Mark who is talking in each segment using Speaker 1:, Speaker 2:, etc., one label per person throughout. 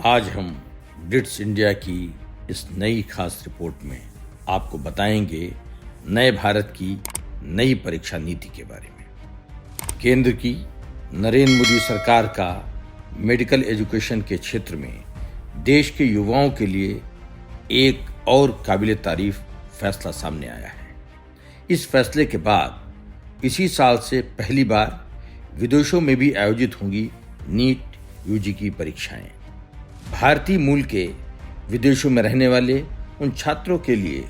Speaker 1: आज हम bits India की इस नई खास रिपोर्ट में आपको बताएंगे नए भारत की नई परीक्षा नीति के बारे में। केंद्र की नरेंद्र मोदी सरकार का मेडिकल एजुकेशन के क्षेत्र में देश के युवाओं के लिए एक और काबिल तारीफ फैसला सामने आया है। इस फैसले के बाद इसी साल से पहली बार विदेशों में भी आयोजित होंगी नीट यूजी की परीक्षाएं। भारतीय मूल के विदेशों में रहने वाले उन छात्रों के लिए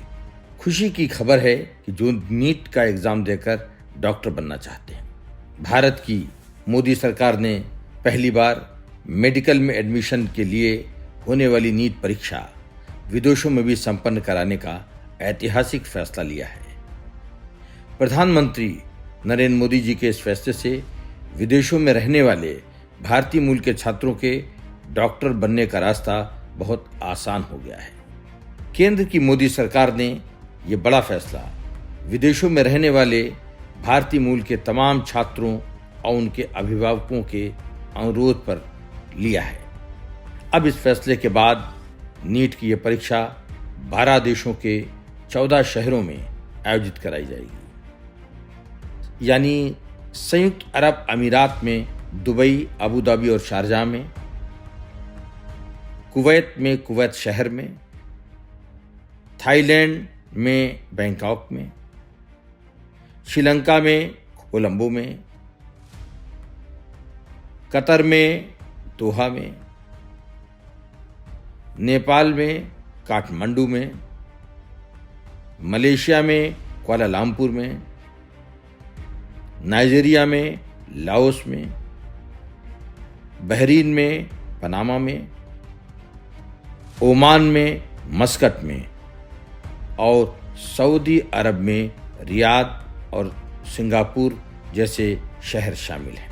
Speaker 1: खुशी की खबर है कि जो नीट का एग्जाम देकर डॉक्टर बनना चाहते हैं। भारत की मोदी सरकार ने पहली बार मेडिकल में एडमिशन के लिए होने वाली नीट परीक्षा विदेशों में भी संपन्न कराने का ऐतिहासिक फैसला लिया है। प्रधानमंत्री नरेंद्र मोदी जी के इस फैसले से विदेशों में रहने वाले भारतीय मूल के छात्रों के डॉक्टर बनने का रास्ता बहुत आसान हो गया है। केंद्र की मोदी सरकार ने ये बड़ा फैसला विदेशों में रहने वाले भारतीय मूल के तमाम छात्रों और उनके अभिभावकों के अनुरोध पर लिया है। अब इस फैसले के बाद नीट की यह परीक्षा 12 देशों के 14 शहरों में आयोजित कराई जाएगी, यानी संयुक्त अरब अमीरात में दुबई, अबू धाबी और शारजाह में, कुवैत में कुवैत शहर में, थाईलैंड में बैंकॉक में, श्रीलंका में कोलंबो में, कतर में दोहा में, नेपाल में काठमांडू में, मलेशिया में कुआलालंपुर में, नाइजीरिया में लाओस में, बहरीन में पनामा में, ओमान में मस्कट में और सऊदी अरब में रियाद और सिंगापुर जैसे शहर शामिल हैं।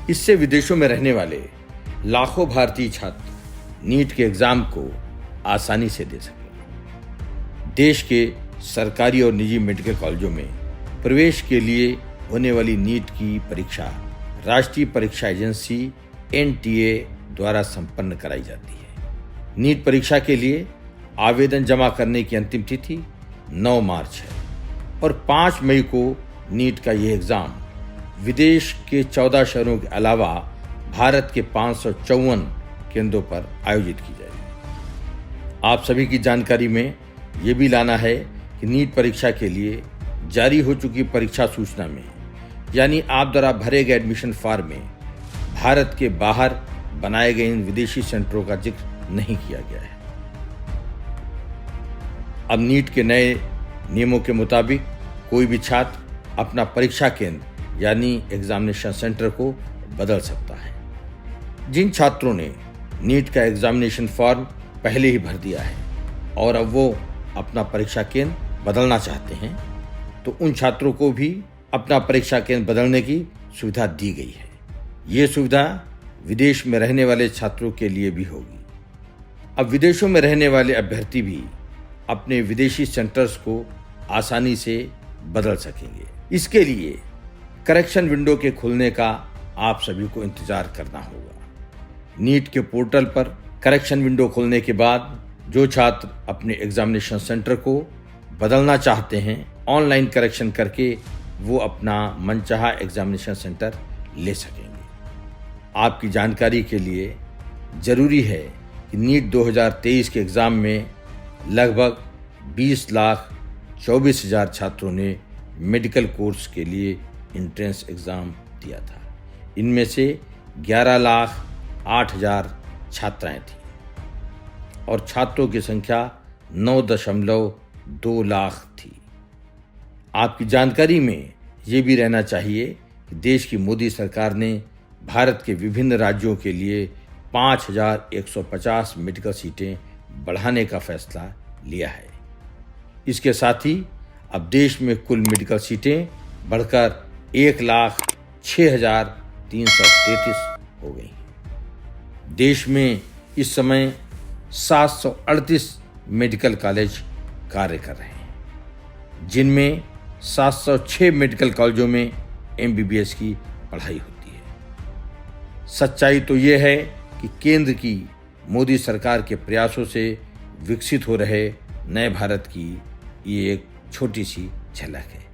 Speaker 1: इससे विदेशों में रहने वाले लाखों भारतीय छात्र नीट के एग्जाम को आसानी से दे सकेंगे। देश के सरकारी और निजी मेडिकल कॉलेजों में प्रवेश के लिए होने वाली नीट की परीक्षा राष्ट्रीय परीक्षा एजेंसी NTA द्वारा संपन्न कराई जाती है। नीट परीक्षा के लिए आवेदन जमा करने की अंतिम तिथि 9 मार्च है और 5 मई को नीट का यह एग्जाम विदेश के 14 शहरों के अलावा भारत के 554 केंद्रों पर आयोजित की जाएगी। आप सभी की जानकारी में ये भी लाना है कि नीट परीक्षा के लिए जारी हो चुकी परीक्षा सूचना में, यानी आप द्वारा भरे गए एडमिशन फॉर्म में भारत के बाहर बनाए गए इन विदेशी सेंटरों का जिक्र नहीं किया गया है। अब नीट के नए नियमों के मुताबिक कोई भी छात्र अपना परीक्षा केंद्र यानी एग्जामिनेशन सेंटर को बदल सकता है। जिन छात्रों ने नीट का एग्जामिनेशन फॉर्म पहले ही भर दिया है और अब वो अपना परीक्षा केंद्र बदलना चाहते हैं, तो उन छात्रों को भी अपना परीक्षा केंद्र बदलने की सुविधा दी गई है। ये सुविधा विदेश में रहने वाले छात्रों के लिए भी होगी। अब विदेशों में रहने वाले अभ्यर्थी भी अपने विदेशी सेंटर्स को आसानी से बदल सकेंगे। इसके लिए करेक्शन विंडो के खुलने का आप सभी को इंतजार करना होगा। नीट के पोर्टल पर करेक्शन विंडो खुलने के बाद जो छात्र अपने एग्जामिनेशन सेंटर को बदलना चाहते हैं, ऑनलाइन करेक्शन करके वो अपना मनचाहा एग्जामिनेशन सेंटर ले सकेंगे। आपकी जानकारी के लिए जरूरी है कि नीट 2023 के एग्जाम में लगभग 20,24,000 छात्रों ने मेडिकल कोर्स के लिए एंट्रेंस एग्जाम दिया था। इनमें से 11,08,000 छात्राएं थीं और छात्रों की संख्या 9.2 लाख थी। आपकी जानकारी में ये भी रहना चाहिए कि देश की मोदी सरकार ने भारत के विभिन्न राज्यों के लिए 5,150 मेडिकल सीटें बढ़ाने का फैसला लिया है। इसके साथ ही अब देश में कुल मेडिकल सीटें बढ़कर 1,06,333 हो गई। देश में इस समय 738 मेडिकल कॉलेज कार्य कर रहे हैं, जिनमें 706 मेडिकल कॉलेजों में MBBS की पढ़ाई होती है। सच्चाई तो ये है कि केंद्र की मोदी सरकार के प्रयासों से विकसित हो रहे नए भारत की ये एक छोटी सी झलक है।